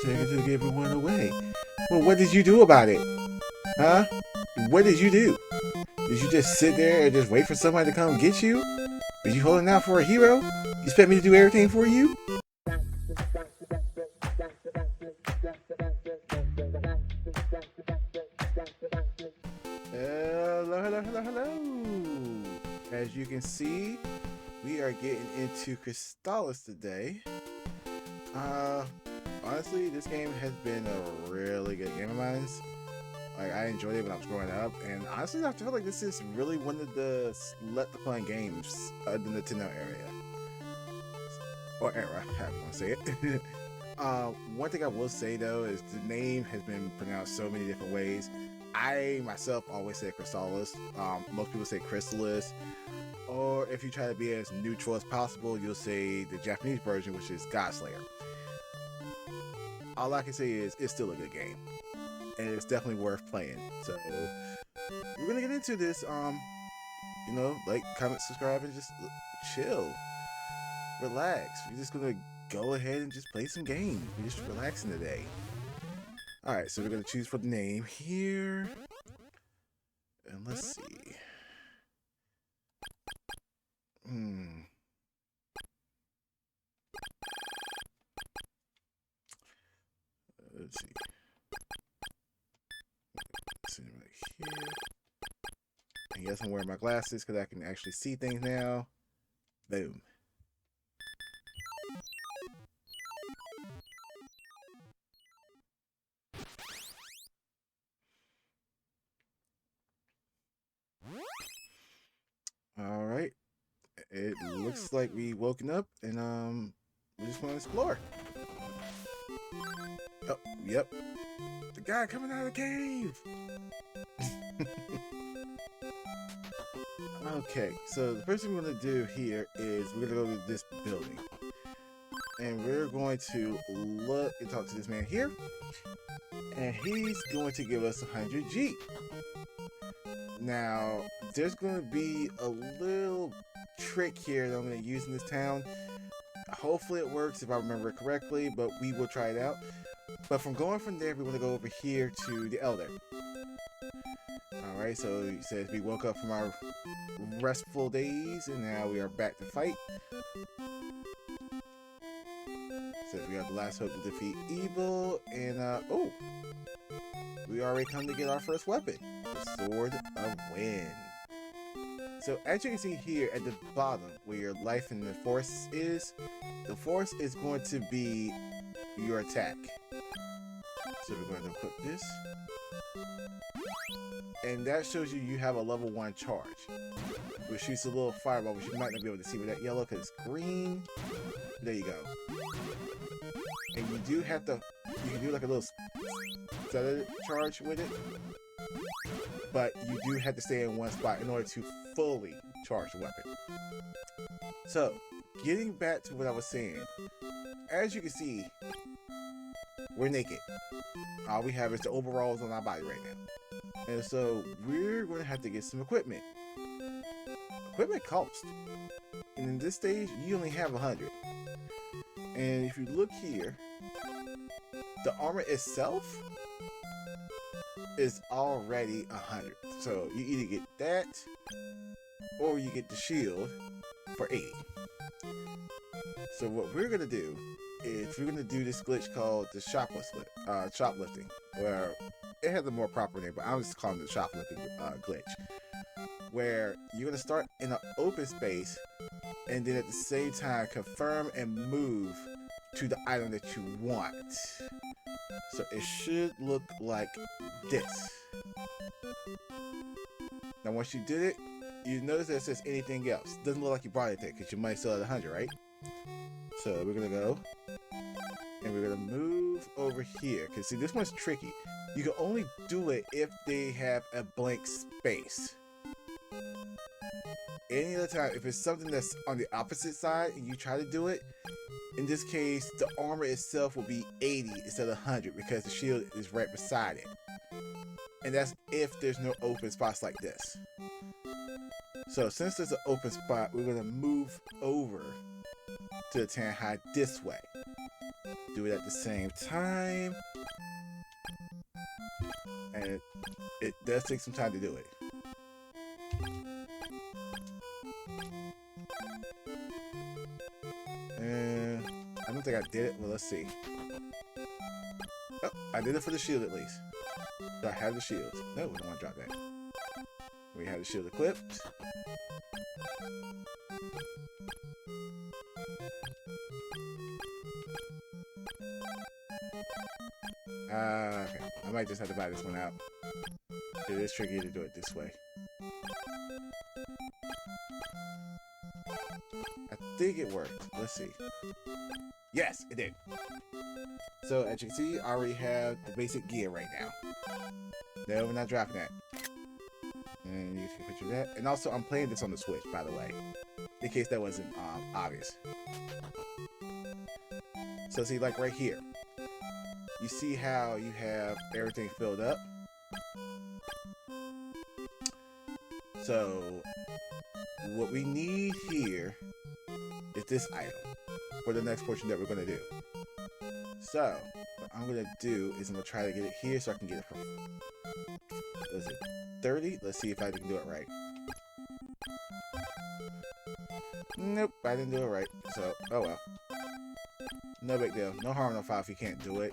second to give everyone away. Well, what did you do about it? Huh? What did you do? Did you just sit there and just wait for somebody to come get you? Are you holding out for a hero? You expect me to do everything for you? Hello. As you can see, we are getting into Crystalis today. Honestly, this game has been a really good game of mine. Like, I enjoyed it when I was growing up, and honestly, I feel like this is really one of the let-the-fun games in the Nintendo area. Or era, however you want to say it. One thing I will say, though, is the name has been pronounced so many different ways. I, myself, always say Crystalis. Most people say Crystalis. Or if you try to be as neutral as possible, you'll say the Japanese version, which is Godslayer. All I can say is it's still a good game, and it's definitely worth playing. So we're gonna get into this. Like, comment, subscribe, and just chill, relax. We're just gonna go ahead and just play some games. We're just relaxing today. All right, so we're gonna choose for the name here, and let's see. Let's see. See right here. I guess I'm wearing my glasses because I can actually see things now. Boom. All right. It looks like we woken up and we just want to explore. Oh, yep. The guy coming out of the cave. Okay, so the first thing we're going to do here is we're going to go to this building. And we're going to look and talk to this man here. And he's going to give us 100 G. Now, there's going to be a little trick here that I'm going to use in this town. Hopefully it works if I remember it correctly, but we will try it out. But from going from there, we want to go over here to the Elder. Alright, so he says we woke up from our restful days and now we are back to fight. Says we have the last hope to defeat evil, and oh, we already come to get our first weapon, the Sword of Wind. So as you can see here at the bottom where your life in the force is, the force is going to be your attack. So we're going to equip this. And that shows you have a level 1 charge, which shoots a little fireball, which you might not be able to see with that yellow because it's green. There you go. And you do have to, you can do like a little stutter charge with it, but you do have to stay in one spot in order to fully charge the weapon. So, getting back to what I was saying, as you can see, we're naked. All we have is the overalls on our body right now. And so, we're going to have to get some equipment. Equipment costs. And in this stage, you only have 100. And if you look here, the armor itself is already 100. So you either get that or you get the shield for 80. So what we're gonna do is we're gonna do this glitch called the shoplifting, where it has a more proper name, but I'm just calling it the shoplifting glitch, where you're gonna start in an open space and then at the same time confirm and move to the item that you want. So it should look like this. Now once you did it, you notice that it says anything else. Doesn't look like you brought it there because your money's still at 100, right? So we're gonna go and we're gonna move over here, because see, this one's tricky. You can only do it if they have a blank space. Any other time, if it's something that's on the opposite side and you try to do it, in this case, the armor itself will be 80 instead of 100 because the shield is right beside it. And that's if there's no open spots like this. So since there's an open spot, we're going to move over to the tan high this way. do it at the same time. And it does take some time to do it. And I don't think I did it. Well, let's see. Oh, I did it for the shield at least. Do I have the shield? No, we don't want to drop that. We have the shield equipped. Okay. I might just have to buy this one out. It is tricky to do it this way. I think it worked. Let's see. Yes, it did. So as you can see, I already have the basic gear right now. No, we're not dropping that. And you can picture that. And also, I'm playing this on the Switch, by the way, in case that wasn't obvious. So see, like right here, you see how you have everything filled up. So what we need here is this item for the next portion that we're going to do. So what I'm going to do is I'm going to try to get it here so I can get it from, what is it, 30? Let's see if I can do it right. Nope, I didn't do it right. So, oh well. No big deal. No harm, no foul if you can't do it.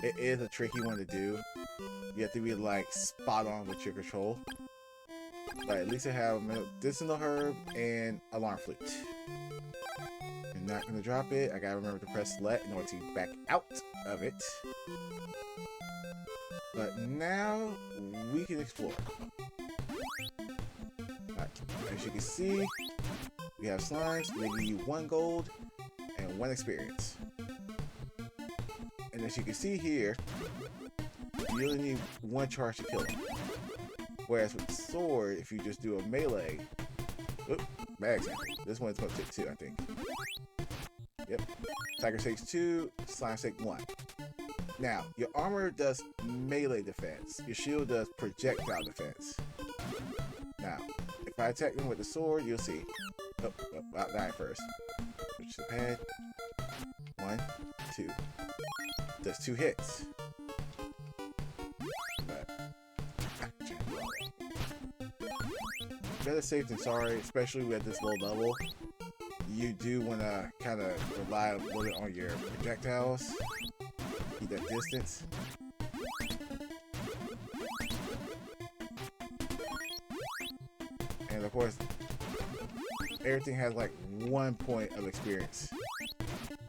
It is a tricky one to do. You have to be like spot on with your control. But at least I have medicinal herb and alarm flute. I'm not gonna drop it. I gotta remember to press select in order to back out of it. But now we can explore. Right. As you can see, we have slimes. They give you 1 gold and 1 experience. And as you can see here, you only need 1 charge to kill them. Whereas with the sword, if you just do a melee, oop, bad example. This one's going to take 2, I think. Yep. Tiger takes 2, slime takes 1. Now, your armor does melee defense. Your shield does projectile defense. Now, if I attack them with the sword, you'll see. Oh, I'll die first. Switch the pad. 1, 2. Does 2 hits. But, better safe than sorry, especially at this low level. You do want to kind of rely a little bit on your projectiles. Keep that distance. And of course, everything has like 1 point of experience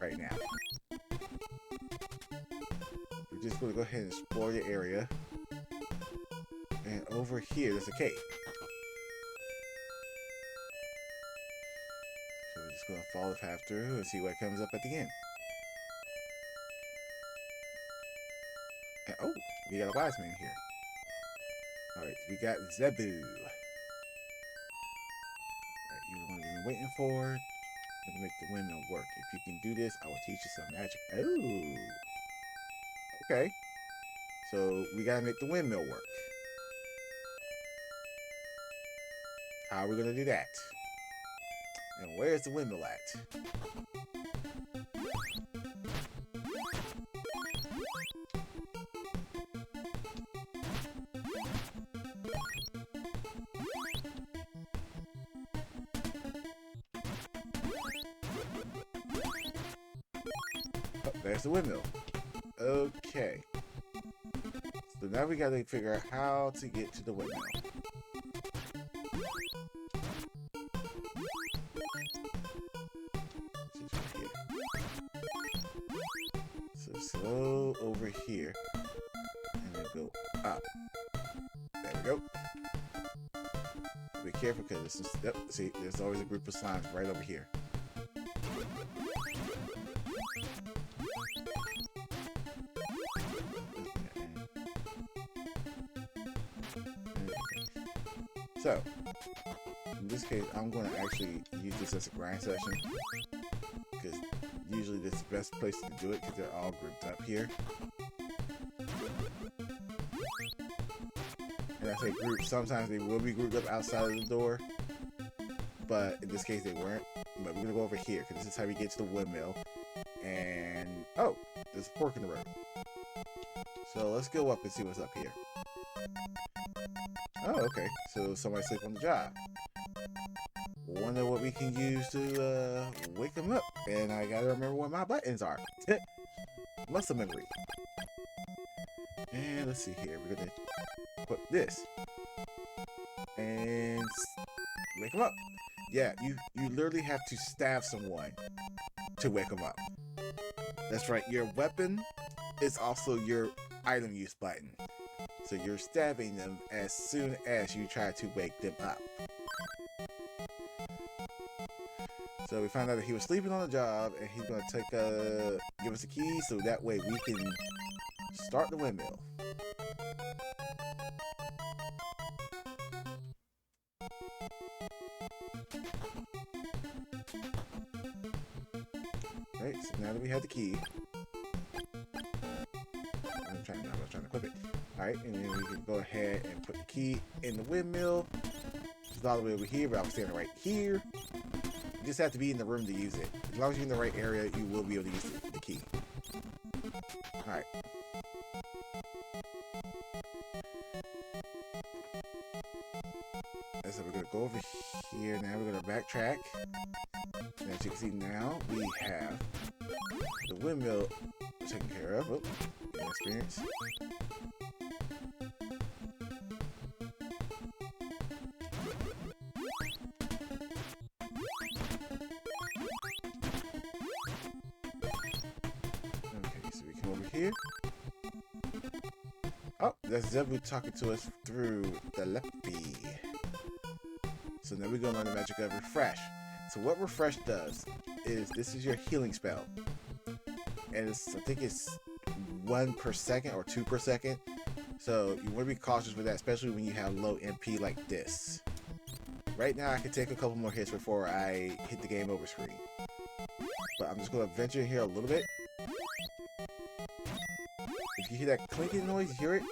right now. We're just going to go ahead and explore the area. And over here, there's a cave. So we're just going to follow the path through and see what comes up at the end. And, oh, we got a wise man here. Alright, we got Zebu. Alright, you're the one we've been waiting for. And to make the windmill work. If you can do this, I will teach you some magic. Oh! Okay. So, we gotta make the windmill work. How are we gonna do that? And where's the windmill at? Oh, there's the windmill. Okay. So now we gotta figure out how to get to the windmill. So go over here and then go up. There we go. Be careful because this is, yep, see, there's always a group of slimes right over here. So, in this case, I'm going to actually use this as a grind session because usually this is the best place to do it because they're all grouped up here. And I say group, sometimes they will be grouped up outside of the door, but in this case they weren't. But we're going to go over here because this is how we get to the windmill. And, oh, there's a fork in the road. So let's go up and see what's up here. Oh, okay. So somebody sleep on the job. Wonder what we can use to wake them up. And I gotta remember where my buttons are. Muscle memory. And let's see here. We're gonna put this. And wake them up. Yeah, you literally have to stab someone to wake them up. That's right. Your weapon is also your item use button. So you're stabbing them as soon as you try to wake them up. So we found out that he was sleeping on the job, and he's going to give us a key so that way we can start the windmill. Right, so now that we have the key, I'm trying to equip it. Alright, and then we can go ahead and put the key in the windmill. It's all the way over here, but I'm standing right here. You just have to be in the room to use it. As long as you're in the right area, you will be able to use the key. Alright. So we're going to go over here now. We're going to backtrack. And as you can see now, we have the windmill taken care of. Oh, experience. Okay, so we come over here. Oh, that's Zebu talking to us through the Leppy. So now we're going to learn the magic of Refresh. So what Refresh does is this is your healing spell. And it's, I think it's 1 per second or 2 per second. So you want to be cautious with that, especially when you have low MP like this. Right now I can take a couple more hits before I hit the game over screen. But I'm just going to venture in here a little bit. If you hear that clinking noise, you hear it?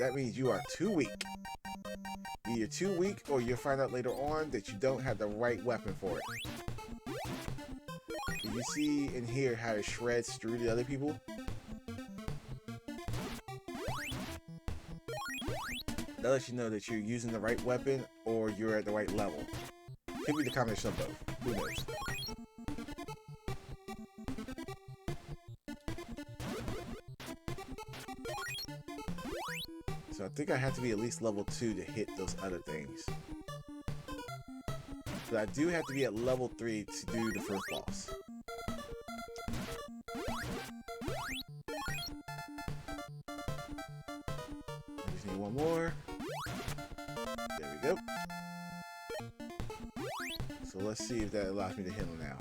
That means you are too weak. Either too weak, or you'll find out later on that you don't have the right weapon for it. Can you see and hear how it shreds through the other people? That lets you know that you're using the right weapon or you're at the right level. Could be the combination of both. Who knows? So I think I have to be at least level 2 to hit those other things. But I do have to be at level 3 to do the first boss. Just need one more. There we go. So let's see if that allows me to hit him now.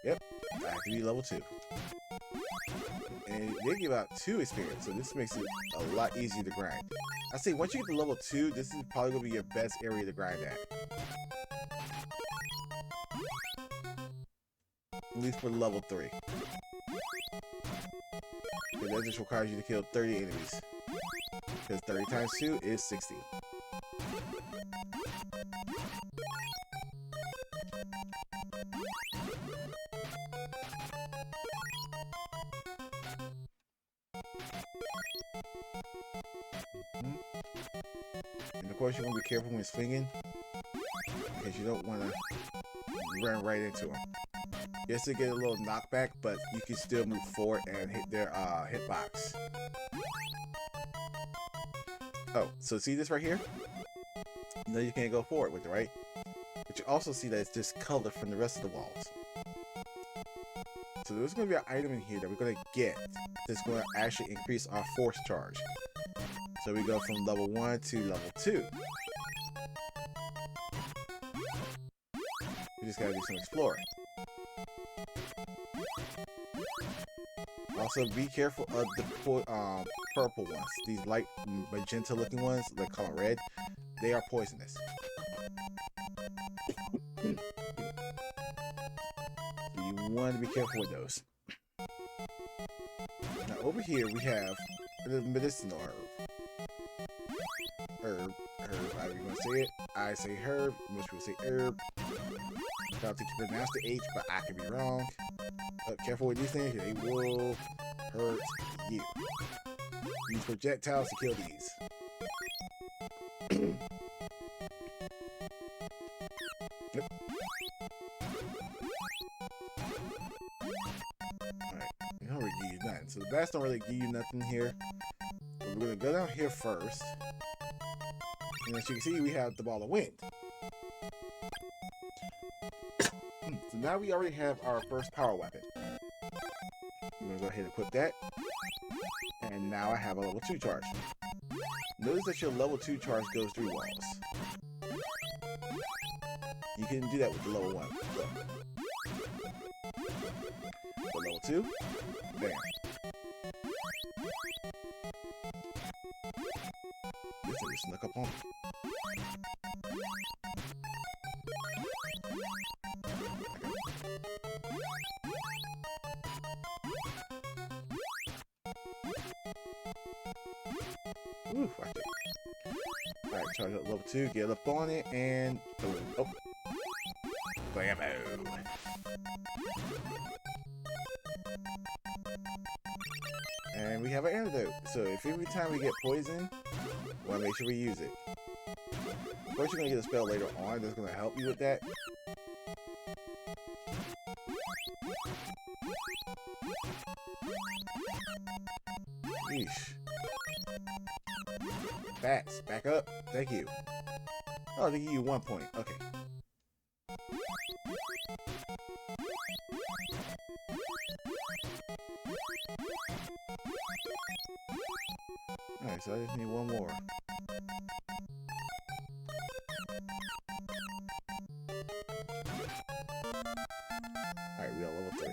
Yep, I have to be level 2. And they give out 2 experience, so this makes it a lot easier to grind. I say once you get to level 2, this is probably going to be your best area to grind at. At least for level 3. Because that just requires you to kill 30 enemies. Because 30 times 2 is 60. And of course you want to be careful when swinging, because you don't want to run right into them. Yes, they get a little knockback, but you can still move forward and hit their hitbox. Oh, so see this right here? You know you can't go forward with it, right? But you also see that it's discolored from the rest of the walls. So there's going to be an item in here that we're going to get that's going to actually increase our force charge. So we go from level 1 to level 2. We just gotta do some exploring. Also, be careful of the purple ones. These light magenta looking ones, they call them red. They are poisonous. So you want to be careful with those. Now over here we have the medicinal herb. Herb, however you want to say it. I say herb, most people say herb. I don't think you pronounce the H, but I could be wrong. But careful with these things, they will hurt you. Use projectiles to kill these. Yep. Alright, they don't really give you nothing. So the bats don't really give you nothing here. But we're gonna go down here first. And as you can see, we have the ball of wind. So now we already have our first power weapon. I'm gonna go ahead and equip that. And now I have a level 2 charge. Notice that your level 2 charge goes through walls. You can do that with the level 1. Look. The level 2, bam. This thing just snuck up on me. Ooh, watch it. Alright, charge up level 2, get up on it, and boom. Oh. Blammo. And we have an antidote. So if every time we get poison, we want to make sure we use it. Of course, you're going to get a spell later on that's going to help you with that. Yeesh. Bats, back up. Thank you. Oh, they give you 1 point. Okay. Alright, so I just need 1 more. Alright, we got level 3.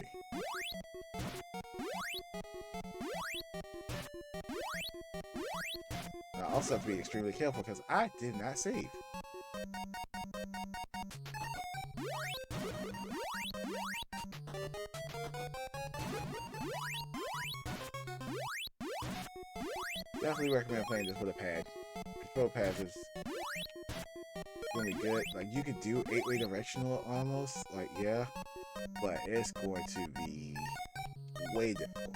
Now, I also have to be extremely careful because I did not save. Definitely recommend playing this with a pad. Control pads is really good. Like, you could do 8-way directional almost, like, yeah, but it's going to be way difficult.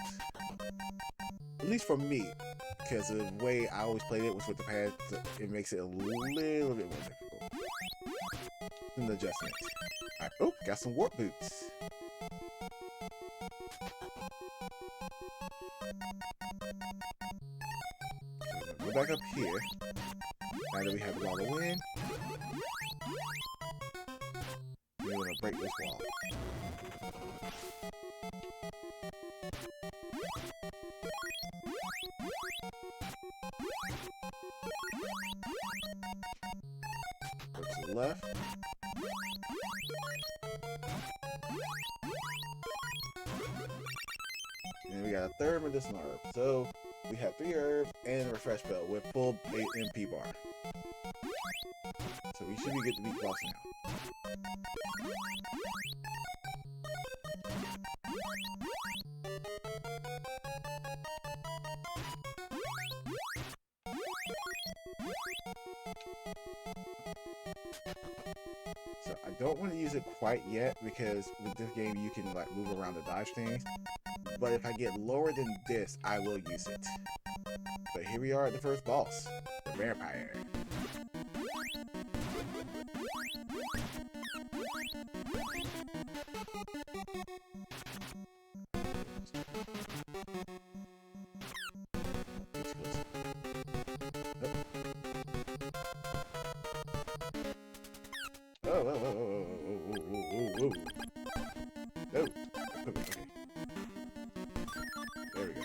At least for me, because the way I always played it was with the pad, it makes it a little bit more difficult. An adjustment. Alright, oh, got some warp boots. Go back up here. Now that we have the wall to win, we're going to break this wall. Go to the left. And we got a third medicinal herb. So we have 3 herbs and a refresh spell with full 8 MP bar. So we should be good to beat boss now. So I don't want to use it quite yet because with this game you can like move around the dodge things. But if I get lower than this, I will use it. But here we are at the first boss, the vampire. Whoa. Oh, okay. There we go.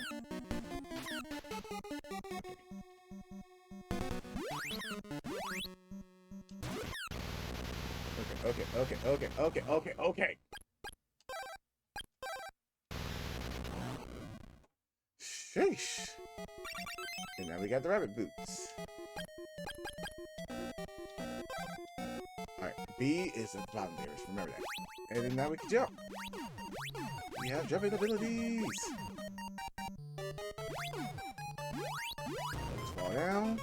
Okay. Sheesh. And now we got the rabbit boots. Alright, B is at the bottom there, remember that. And then now we can jump. We have jumping abilities. Let's fall down.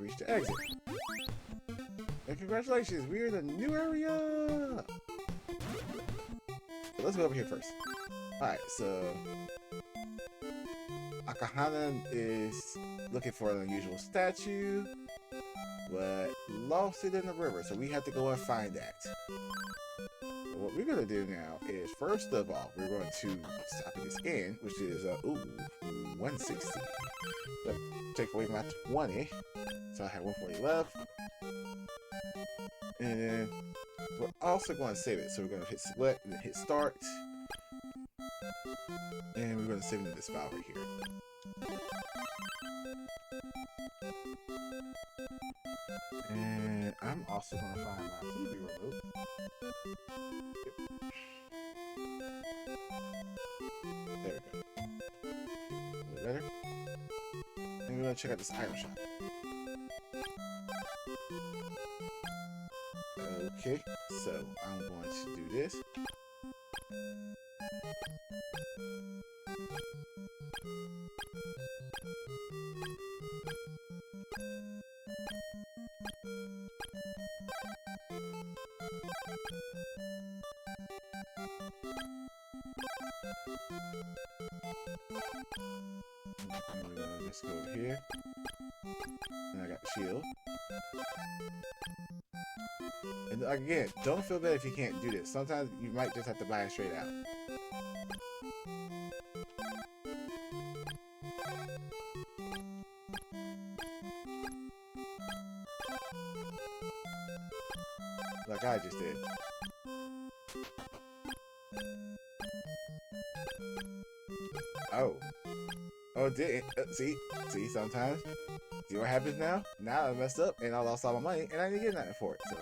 reached the exit. And congratulations, we're in a new area! So let's go over here first. Alright, so Akahana is looking for an unusual statue, but lost it in the river, so we have to go and find that. What we're going to do now is, first of all, we're going to stop at this end, which is, 160. But take away my 20, so I have 140 left. And then we're also going to save it, so we're going to hit select and then hit start. And we're going to save it in this file right here. And I'm also going to find my TV remote. There we go. A little better. And we're going to check out this item shop. Okay, so I'm going to do this. And we're gonna just go over here. And I got the shield. And again, don't feel bad if you can't do this. Sometimes you might just have to buy it straight out. Like I just did. Oh. Oh, it didn't. See, sometimes. See what happens now? Now I messed up and I lost all my money and I didn't get nothing for it, so.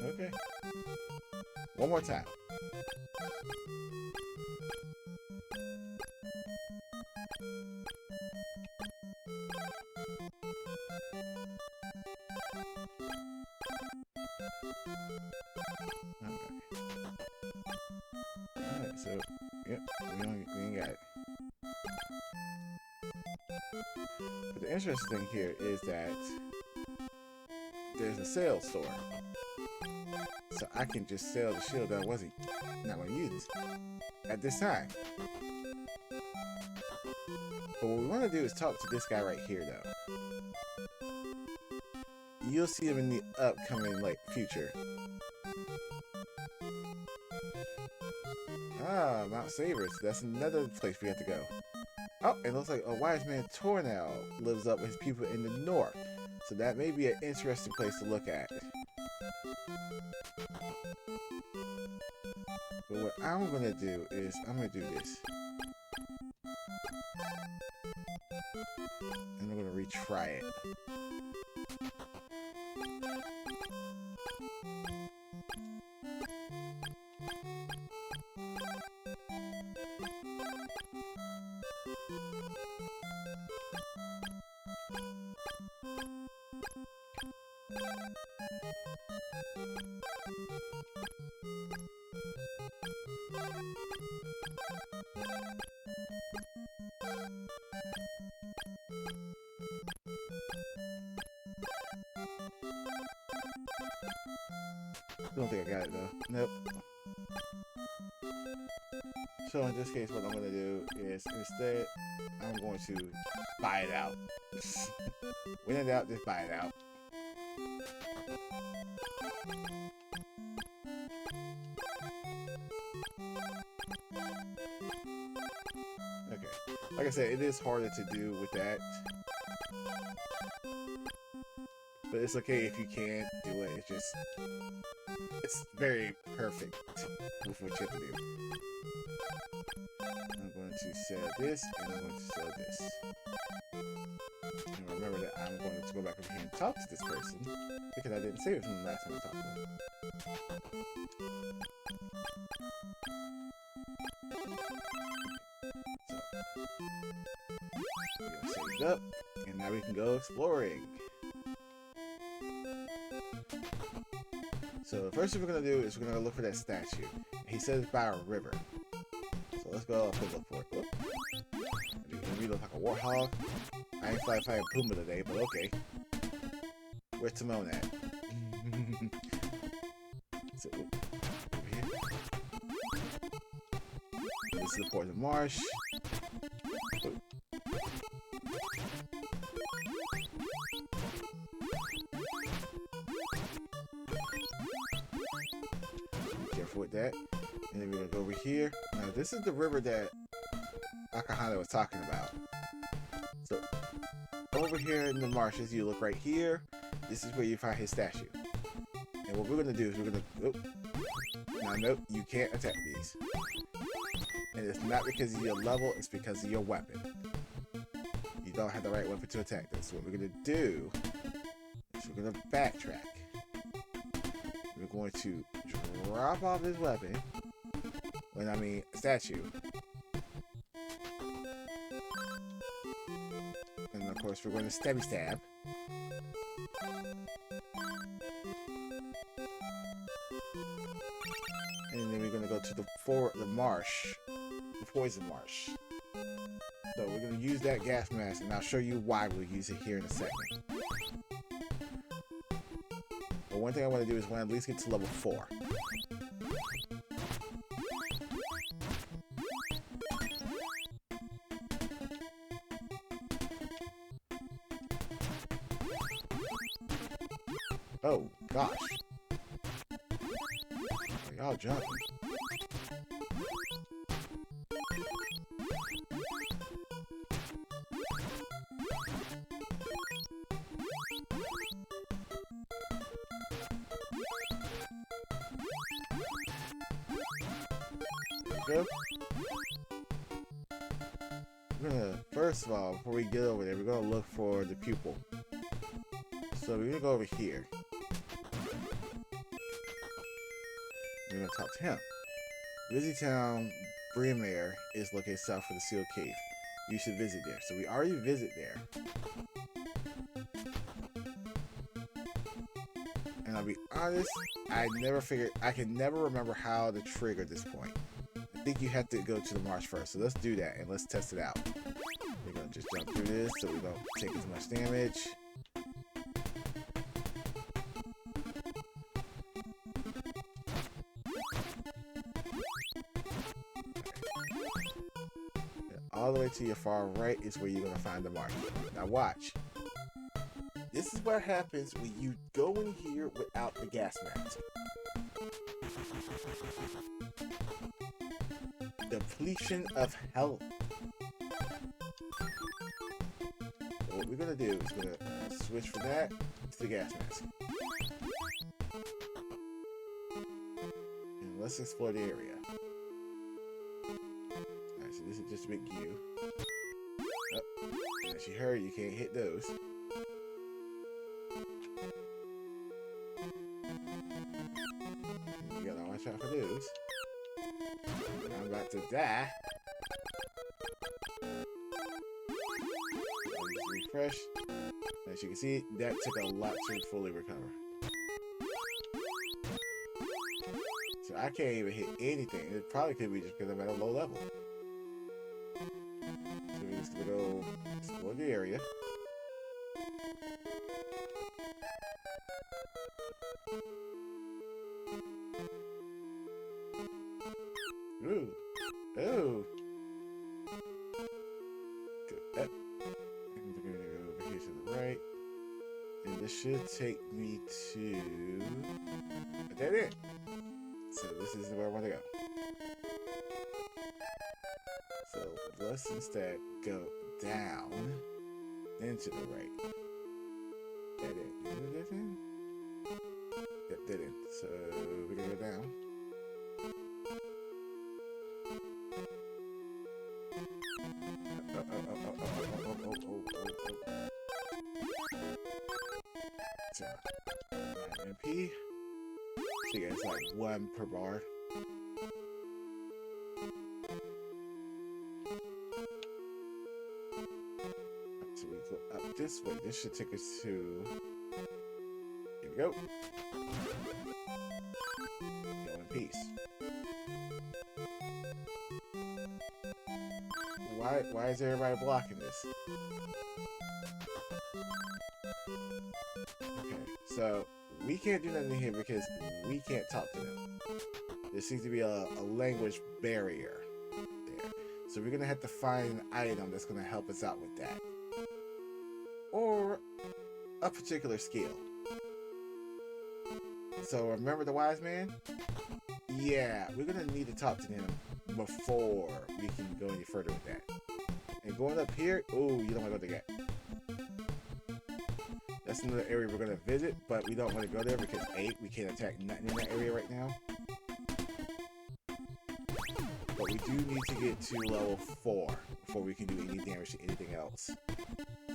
Okay. One more time. Alright, so, yep, we ain't got it. But the interesting thing here is that there's a sale store. So I can just sell the shield that I wasn't not going to use at this time. But what we want to do is talk to this guy right here, though. You'll see him in the upcoming, future. Ah, Mount Savers. That's another place we have to go. Oh, it looks like a wise man Tornell lives up with his people in the north. So that may be an interesting place to look at. But what I'm going to do is, I'm going to do this. And I'm going to retry it. I don't think I got it though. Nope. So in this case, what I'm going to do is instead, I'm going to buy it out. When in doubt, just buy it out. Okay. Like I said, it is harder to do with that. But it's okay if you can't do it. It's just, it's very perfect with what you have to do. I'm going to sell this, and I'm going to sell this. And remember that I'm going to go back over here and talk to this person, because I didn't save it from the last time I talked to him. So, we are saved up, and now we can go exploring. So the first thing we're going to do is we're going to look for that statue. He says it's by a river. So let's go up and look for it. Whoop. You look like a warthog. I ain't fighting Puma today, but okay. Where's Timon at? So, over here. This is the poison marsh. Ooh. Be careful with that. And then we're gonna go over here. Now this is the river that Akahana was talking about. So over here in the marshes, you look right here. This is where you find his statue. And what we're gonna do is we're gonna. Oh, now nope, you can't attack these. And it's not because of your level; it's because of your weapon. You don't have the right weapon to attack this. So what we're gonna do is we're gonna backtrack. We're going to drop off his weapon. When I mean statue. And of course we're going to stabby stab. And then we're going to go to the marsh. The poison marsh. So we're going to use that gas mask, and I'll show you why we'll use it here in a second. But one thing I want to do is want to at least get to level 4. Oh, gosh. Y'all jumping. There we go. We're gonna, first of all, before we get over there, we're gonna look for the pupil. So we're gonna go over here. We're gonna talk to him. Busy Town, Bremer is located south of the Sealed Cave. You should visit there. So we already visit there. And I'll be honest, I can never remember how to trigger this point. I think you have to go to the marsh first. So let's do that and let's test it out. We're gonna just jump through this so we don't take as much damage. All the way to your far right is where you're going to find the marsh. Now watch. This is what happens when you go in here without the gas mask. Depletion of health. So what we're going to do is we're going to switch from that to the gas mask. And let's explore the area. So this is just a big U. Oh, as you heard, you can't hit those. You gotta watch out for those. And I'm about to die. I'll just refresh. As you can see, that took a lot to fully recover. So I can't even hit anything. It probably could be just because I'm at a low level. So we're just gonna go explore the area. Ooh. Oh. Good. And we're gonna go over here to the right. And this should take me to a dead end. So this is where I want to go. So let's instead go down, then to the right. That didn't. That didn't. So we're gonna go down. So 9 MP. So yeah, it's like 1 per bar. So we go up this way. This should take us to. Here we go. Go in peace. Why is everybody blocking this? Okay, so we can't do nothing here because we can't talk to them. There seems to be a language barrier there. So we're gonna have to find an item that's gonna help us out with that. Or a particular skill. So remember the wise man? Yeah, we're gonna need to talk to them before we can go any further with that. And going up here, oh, you don't want to go there. That's another area we're gonna visit, but we don't want to go there because A, we can't attack nothing in that area right now. But we do need to get to level 4 before we can do any damage to anything else.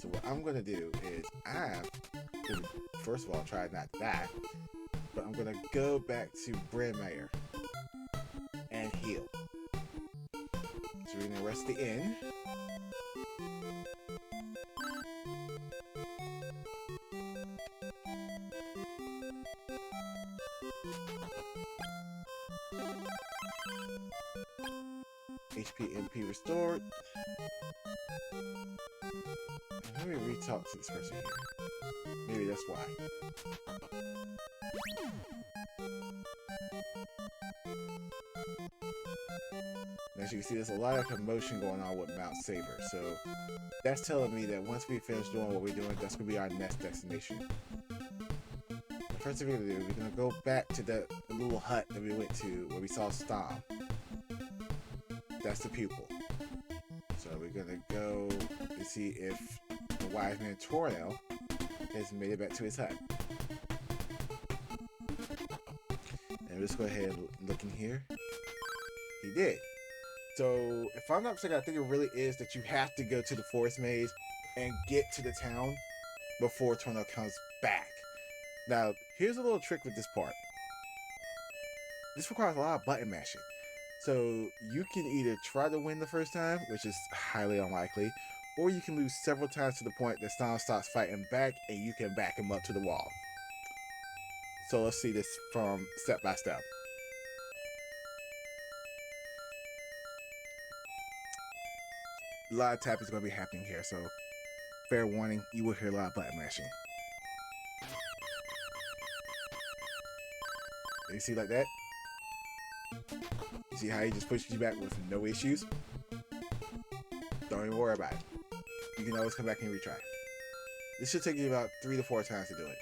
So what I'm gonna do is I'm gonna, first of all, try not to die, but I'm gonna go back to Brandmeier and heal. So we're gonna rest the inn. HP MP restored. Let me re-talk to this person here. Maybe that's why. As you can see, there's a lot of commotion going on with Mount Saber, so that's telling me that once we finish doing what we're doing, that's going to be our next destination. The first thing we're going to do, we're going to go back to the little hut that we went to where we saw Stomp. That's the pupil. So we're going to go to see if the wise man Tornell has made it back to his hut. And let's go ahead and look in here. He did. So, if I'm not mistaken, I think it really is that you have to go to the forest maze and get to the town before Tornell comes back. Now, here's a little trick with this part. This requires a lot of button mashing. So, you can either try to win the first time, which is highly unlikely, or you can lose several times to the point that Stomp stops fighting back and you can back him up to the wall. So, let's see this from step by step. A lot of tapping is going to be happening here, so fair warning, you will hear a lot of button mashing. You see like that? You see how he just pushes you back with no issues? Don't even worry about it. You can always come back and retry. This should take you about 3 to 4 times to do it.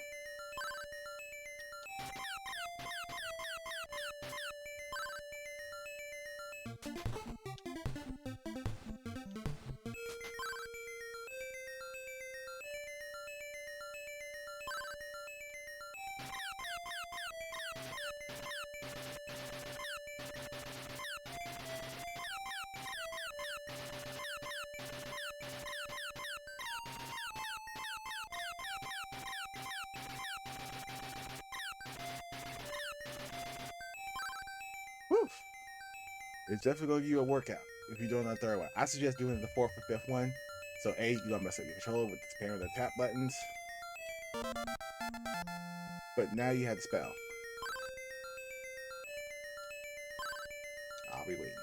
Woo! It's definitely going to give you a workout if you're doing the third one. I suggest doing the 4th or 5th one. So A, you don't mess up your controller with the spamming of the tap buttons. But now you have the spell. I'll be waiting.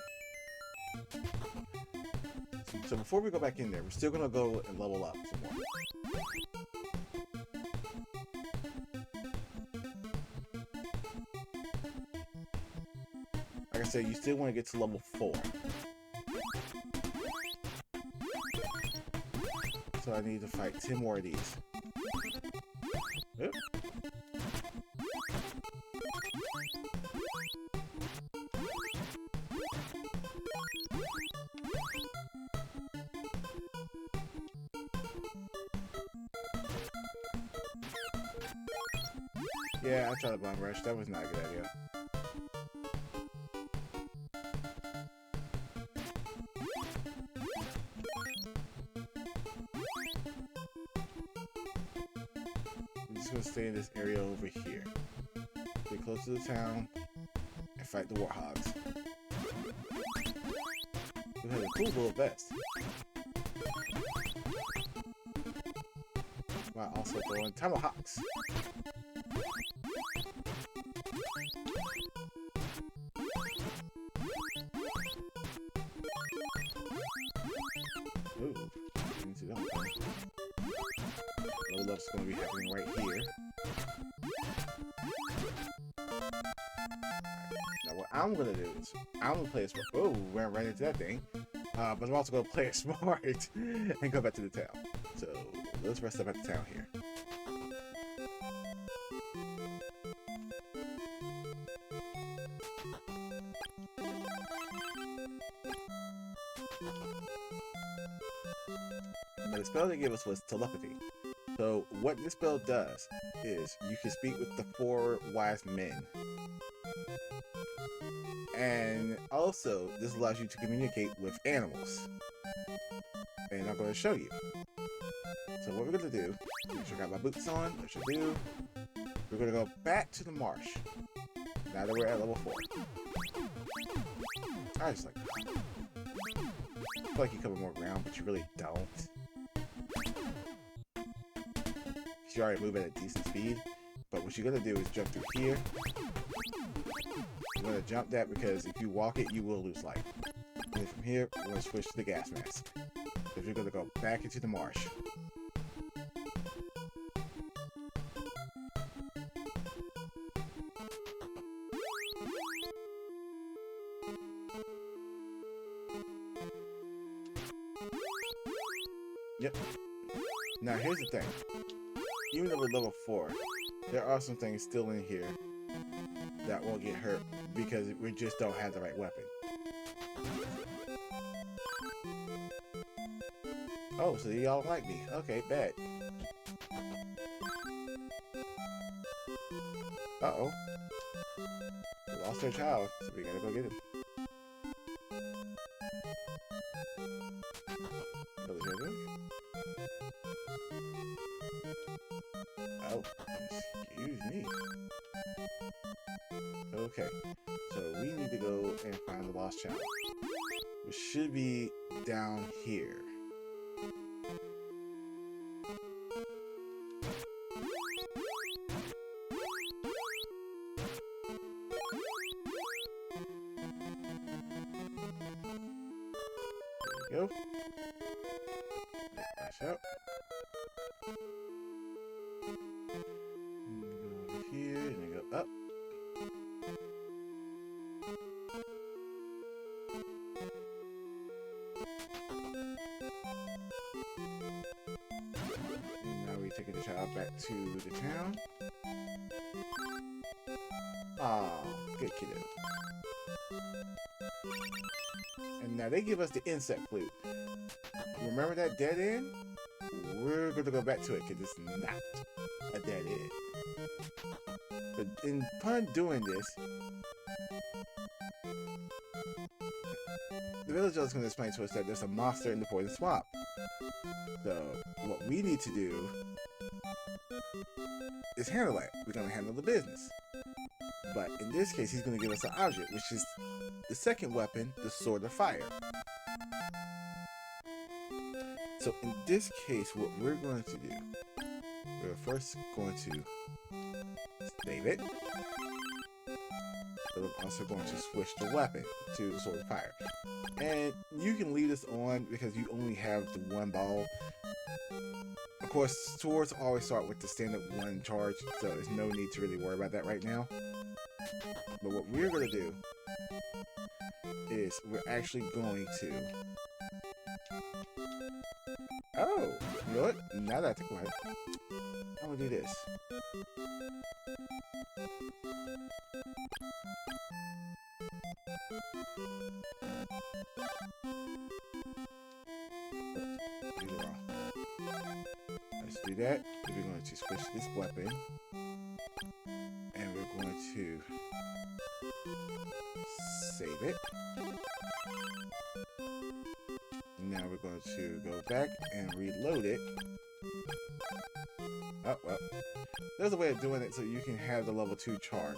So before we go back in there, we're still going to go and level up some more. Like I said, you still want to get to level 4. So I need to fight 10 more of these. Oop. Yeah, I tried a bomb rush. That was not a good idea. I'm just gonna stay in this area over here. Get close to the town and fight the warthogs. We have a cool little vest. While also throwing tomahawks. Ooh, into that one. Level up's gonna be happening right here. Now what I'm gonna do is I'm gonna play it smart. Oh, ran right into that thing. But I'm also gonna play it smart and go back to the town. So let's rest up at the town here. Now the spell they gave us was telepathy. So what this spell does is you can speak with the 4 wise men. And also, this allows you to communicate with animals. And I'm going to show you. So what we're going to do, make sure I got my boots on, which I do. We're going to go back to the marsh. Now that we're at level 4. I just like this. I feel like you cover more ground, but you really don't. Because you already move at a decent speed. But what you're going to do is jump through here. You're going to jump that because if you walk it, you will lose life. And then from here, we're going to switch to the gas mask. Because we're going to go back into the marsh. Yep. Now here's the thing. Even though we're level 4, there are some things still in here that won't get hurt because we just don't have the right weapon. Oh, so y'all don't like me. Okay, bad. Uh-oh. We lost our child, so we gotta go get him. Oh, excuse me. Okay, so we need to go and find the lost child, which should be down here. There we go. Watch out. Go over here and then go up. And now we're taking the child back to the town. Aw, good kiddo. And now they give us the insect flute. Remember that dead end? We're going to go back to it because it's not a dead end. But upon doing this, the villager is going to explain to us that there's a monster in the poison swamp. So what we need to do is handle it. We're going to handle the business. But in this case, he's going to give us an object, which is the second weapon, the Sword of Fire. So in this case, what we're going to do, we're first going to save it. But I'm also going to switch the weapon to the Sword of Fire. And you can leave this on because you only have the one ball. Of course, swords always start with the standard 1 charge, so there's no need to really worry about that right now. But what we're going to do is we're actually going to... Oh, you know what? Now that I think about it, I'm going to do this. Let's do that. We're going to switch this weapon going to save it. Now we're going to go back and reload it. Oh, well. There's a way of doing it so you can have the level 2 charge.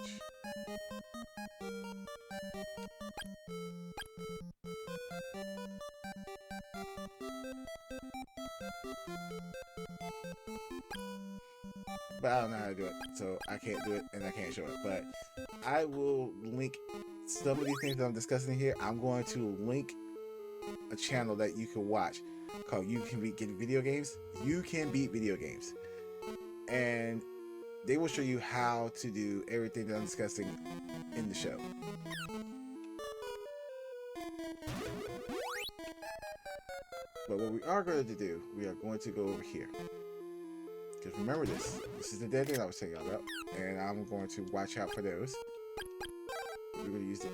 But I don't know how to do it, so I can't do it and I can't show it. But I will link some of these things that I'm discussing here. I'm going to link a channel that you can watch called You Can Beat Video Games. You Can Beat Video Games. And they will show you how to do everything that I'm discussing in the show. But what we are going to do, we are going to go over here. Because remember this is the dead thing I was telling y'all about. And I'm going to watch out for those. We're going to use the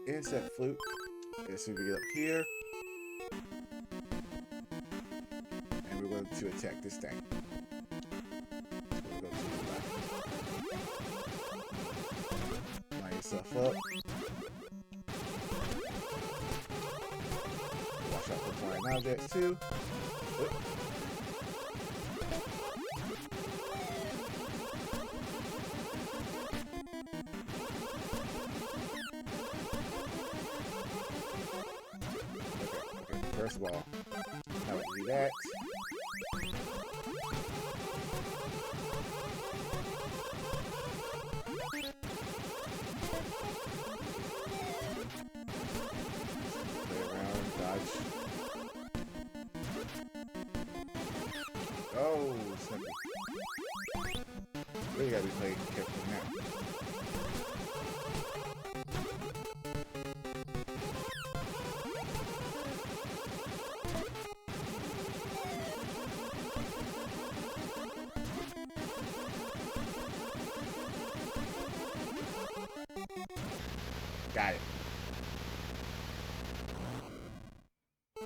inset flute. As soon as we get up here. And we're going to attack this thing. Line yourself up. Watch out for flying objects too. Oop. Okay. First of all, how to do that. Oh, snap. Really gotta be playing careful now. Got it.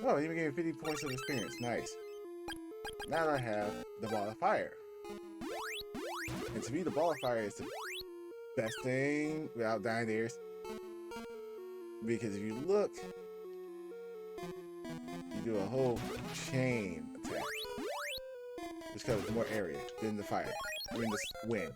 Oh, it even gave me 50 points of experience. Nice. Now that I have the ball of fire. And to me, the ball of fire is the best thing without dying to ears. Because if you look, you do a whole chain attack. Which covers more area than the fire. I mean, the wind.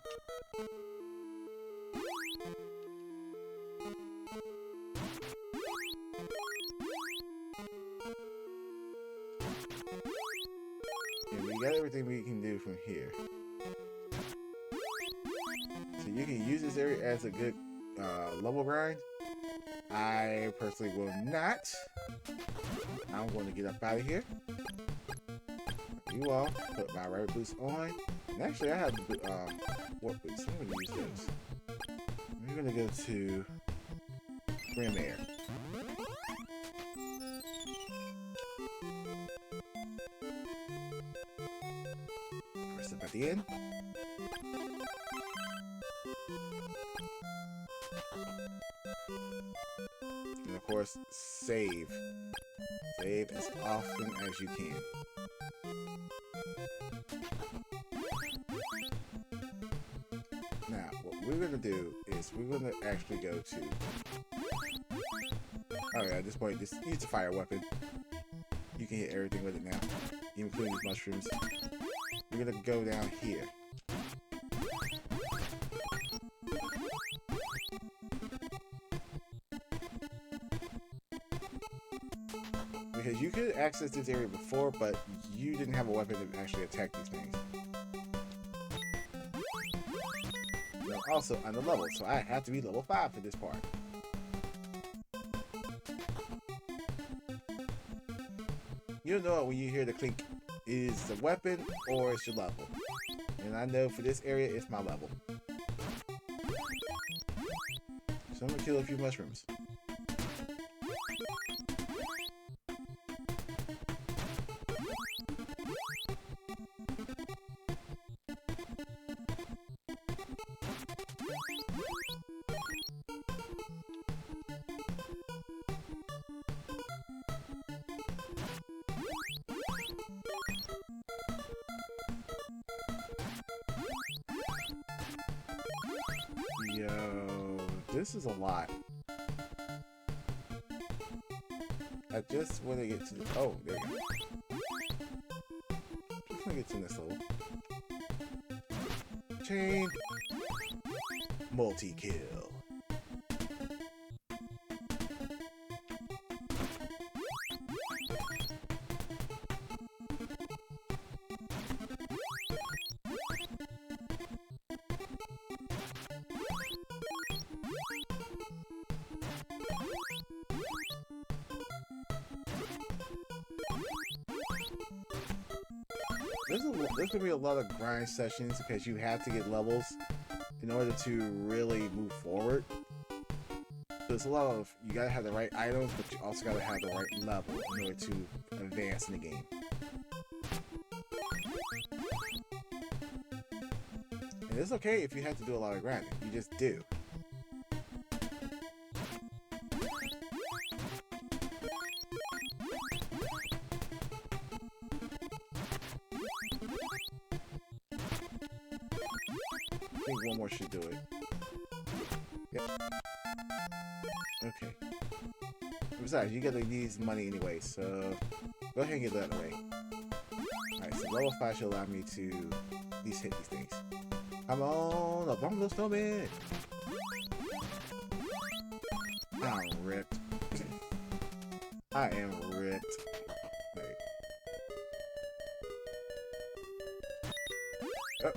Got everything we can do from here. So you can use this area as a good level grind. I personally will not. I'm going to get up out of here. You all put my rabbit boots on. And actually, I have warp boots. I'm going to use those. We're going to go to Grim Air. At the end. And of course, save. Save as often as you can. Now, what we're going to do is we're going to actually go to... Oh yeah, at this point, just use the fire weapon. You can hit everything with it now, including these mushrooms. We're gonna go down here. Because you could access this area before, but you didn't have a weapon to actually attack these things. And also, I'm the level, so I have to be level 5 for this part. You'll know it when you hear the clink. Is the weapon or it's your level? And I know for this area it's my level. So I'm gonna kill a few mushrooms. this is a lot. I just want to get to the... Oh, there you go. Just want to get to this level. Chain. Multi-kill. There's gonna be a lot of grind sessions because you have to get levels in order to really move forward. There's a lot of, you gotta have the right items, but you also gotta have the right level in order to advance in the game. And it's okay if you have to do a lot of grinding, you just do. I think one more should do it. Yep. Okay. Besides, you gotta use money anyway, so go ahead and get that away. Alright, so level 5 should allow me to at least hit these things. Come on, a bumble snowman! I'm ripped. I am ripped. Wait. Oh,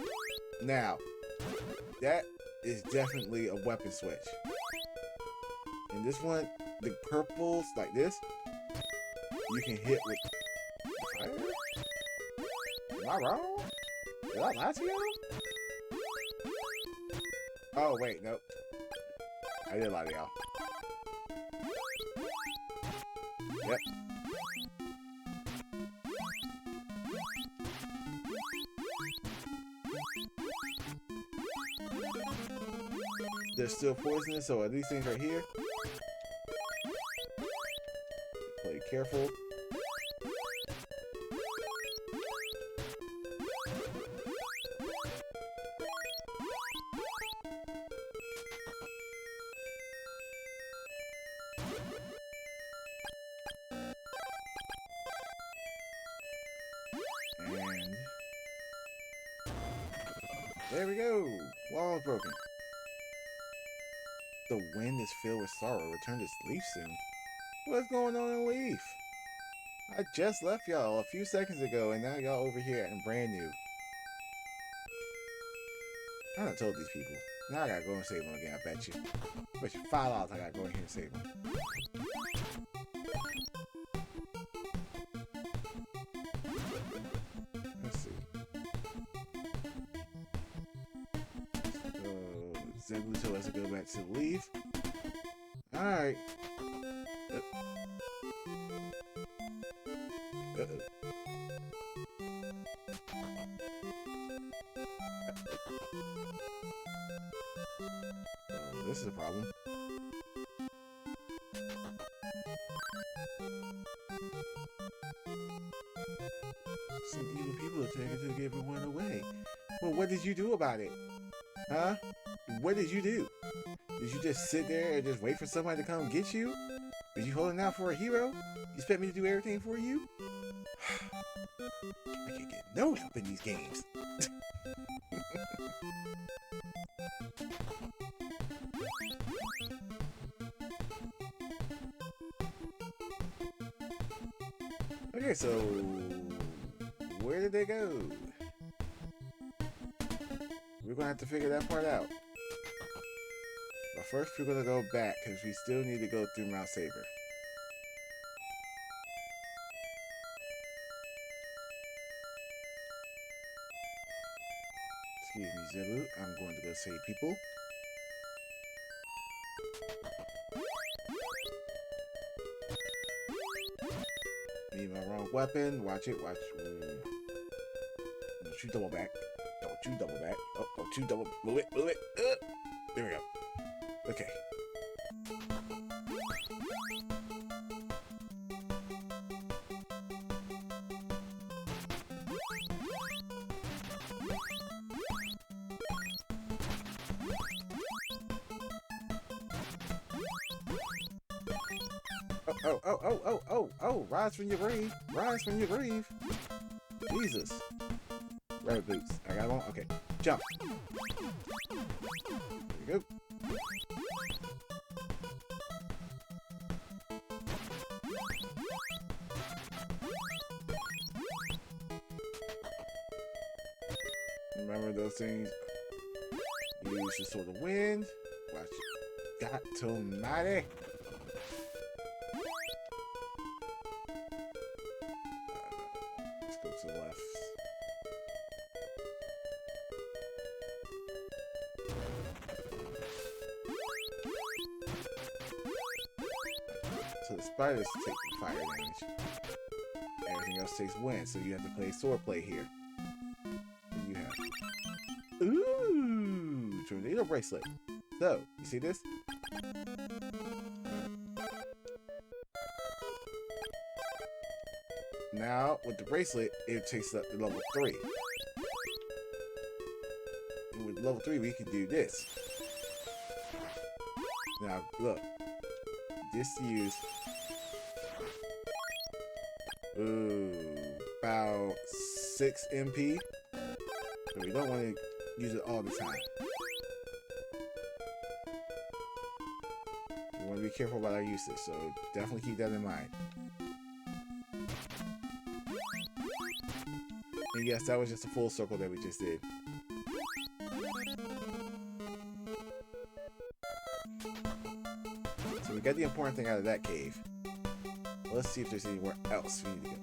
now. That is definitely a weapon switch. And this one, the purples like this, you can hit with fire? Am I wrong? Did I lie to you? Oh, wait, nope. I did lie to y'all. Yep. They're still poisonous, so are these things right here? Play careful. And there we go. Wall broken. The wind is filled with sorrow. Return to Leaf soon. What's going on in Leaf? I just left y'all a few seconds ago, and now y'all over here and brand new. I done told these people. Now I gotta go and save them again, I bet you. Bet you $5 I gotta go in here and save them. Let's see. So, Zeblu told us to go back to the Leaf. Alright. Oh, this is a problem. Some evil people are taking to give everyone away. Well, what did you do about it? Huh? What did you do? Did you just sit there and just wait for somebody to come get you? Were you holding out for a hero? You expect me to do everything for you? I can't get no help in these games. Okay, so where did they go? We're gonna have to figure that part out. But first we're gonna go back because we still need to go through Mount Saber. Excuse me, Zeblu. I'm going to go save people. Need my wrong weapon. Watch it. Watch. Don't you double back. Don't you double back. Oh, don't you double. Move it. Move it. There we go. Okay. oh, rise from your grave. Rise from your grave. Jesus. Rabbit boots. I got one. Okay. Jump. There we go. Remember those things? Use the sword of wind. Watch. Got to mighty. Let's go to the left. So the spiders take fire damage. Everything else takes wind, so you have to play sword play here. What do you have? Ooh! Tornado bracelet. So, you see this? Now, with the bracelet, it takes up to level 3. And with level 3, we can do this. Now, look. This use... Ooh, about 6 MP. So we don't want to use it all the time. We want to be careful about our usage, so definitely keep that in mind. And yes, that was just a full circle that we just did. So we got the important thing out of that cave. Let's see if there's anywhere else we need to go.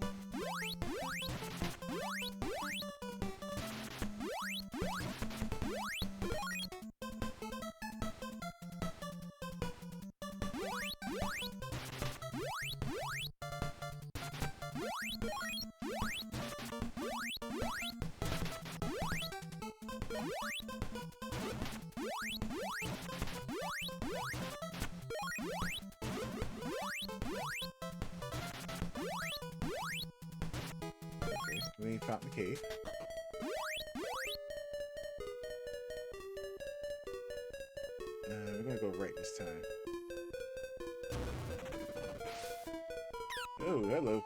We ain't found the cave. We're gonna go right this time. Oh, hello.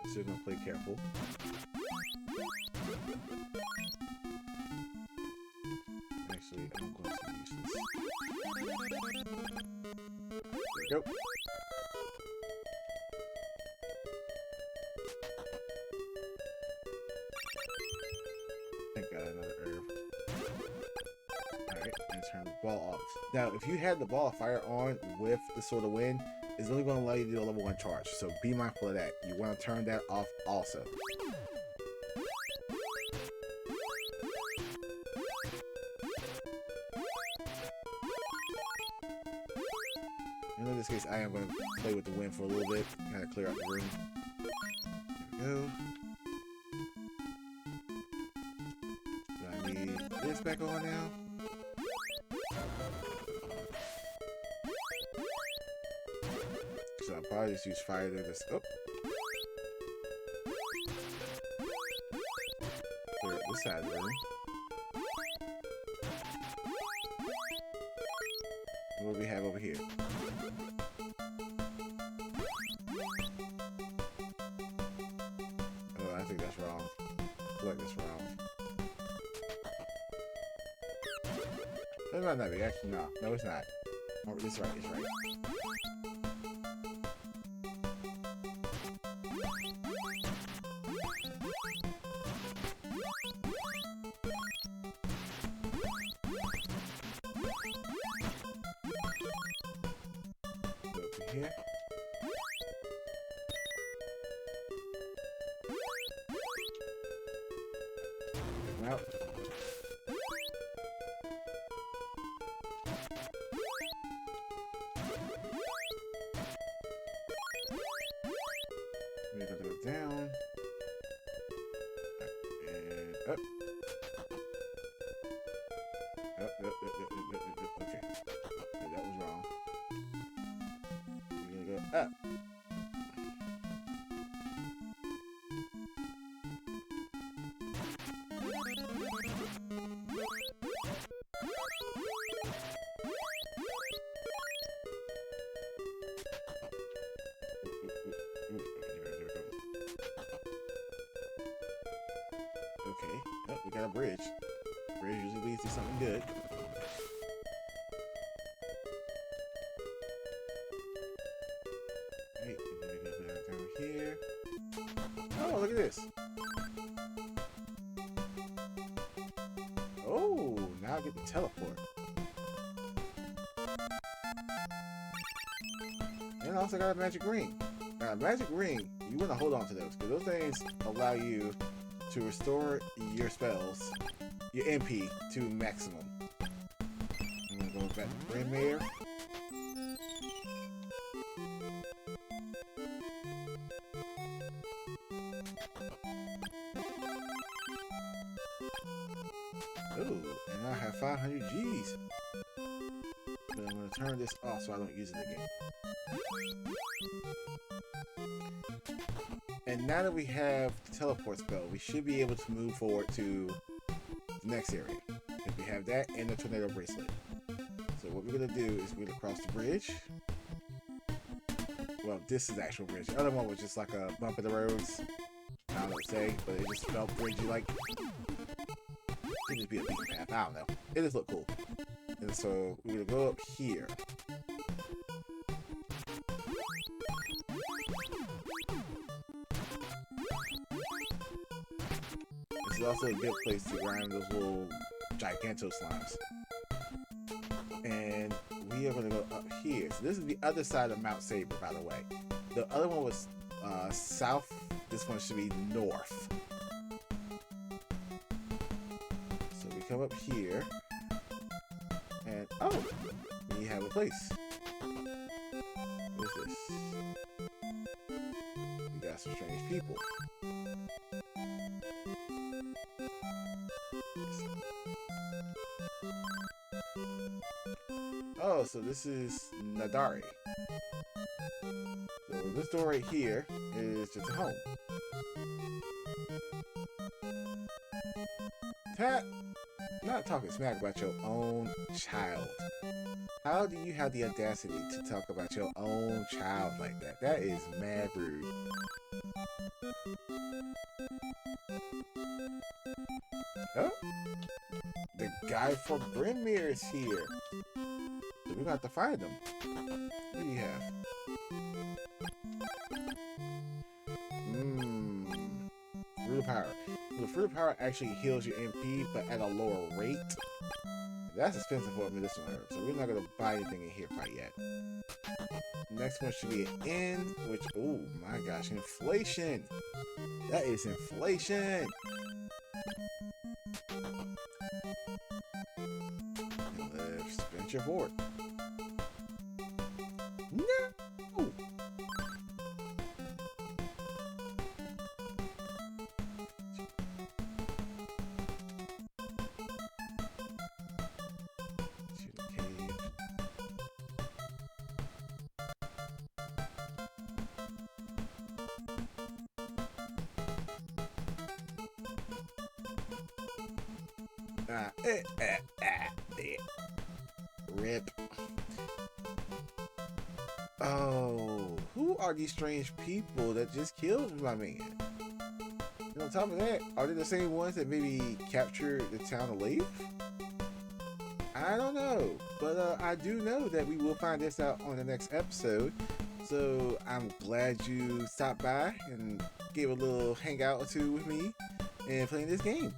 So we're gonna play careful. Actually, I'm going to use this. There we go. Thank God, another herb. Alright, and turn the ball off. Now, if you had the ball of fire on with the sword of wind, it's only going to allow you to do a level 1 charge, so be mindful of that. You want to turn that off also. And in this case, I am going to play with the wind for a little bit, kind of clear out the room. There we go. Do I need this back on now? So I'll probably just use fire to just... Oh! Clear up this side of the room. What do we have over here? Oh, I think that's wrong. I feel like that's wrong. That might not be. Actually, no. No, it's not. Oh, it's right. It's right. Here. Well. We're gonna go down. And up. Up. Okay. Yeah, that was wrong. got a bridge. Bridge usually leads to something good. Right, we're gonna go down here. Oh, look at this. Oh, now I get to teleport. And I also got a magic ring. Now, a magic ring, you want to hold on to those, because those things allow you to restore your spells, your MP, to maximum. I'm going to go back to Brimmere. Ooh, and I have 500 Gs. But I'm going to turn this off so I don't use it again. And now that we have the teleport spell, we should be able to move forward to the next area. If we have that and the tornado bracelet. So what we're going to do is we're going to cross the bridge. Well, this is the actual bridge. The other one was just like a bump in the roads. I don't know what to say, but it just felt bridgey like. It could just be a beaten path. I don't know. It just looked cool. And so we're going to go up here. This is also a good place to grind those little giganto slimes. And we are going to go up here. So this is the other side of Mount Saber, by the way. The other one was south. This one should be north. So we come up here. And, oh, we have a place. What is this? We got some strange people. Oh, so this is Nadari. So this door right here is just a home. Not talking smack about your own child. How do you have the audacity to talk about your own child like that? That is mad rude. Oh, the guy from Brimmere is here. So we're gonna have to find him. What do you have? Fruit of Power. The Fruit of Power actually heals your MP, but at a lower rate. That's expensive for a medicinal herb, so we're not gonna buy anything in here quite yet. Next one should be an inn, which, oh my gosh, inflation! That is inflation! And let's venture forward. No! Rip. Oh, who are these strange people that just killed my man? And on top of that, are they the same ones that maybe captured the town of Leaf? I don't know, but I do know that we will find this out on the next episode. So I'm glad you stopped by and gave a little hangout or two with me and playing this game.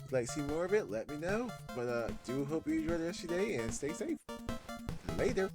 If you'd like to see more of it, let me know. But do hope you enjoy the rest of your day and stay safe. Later.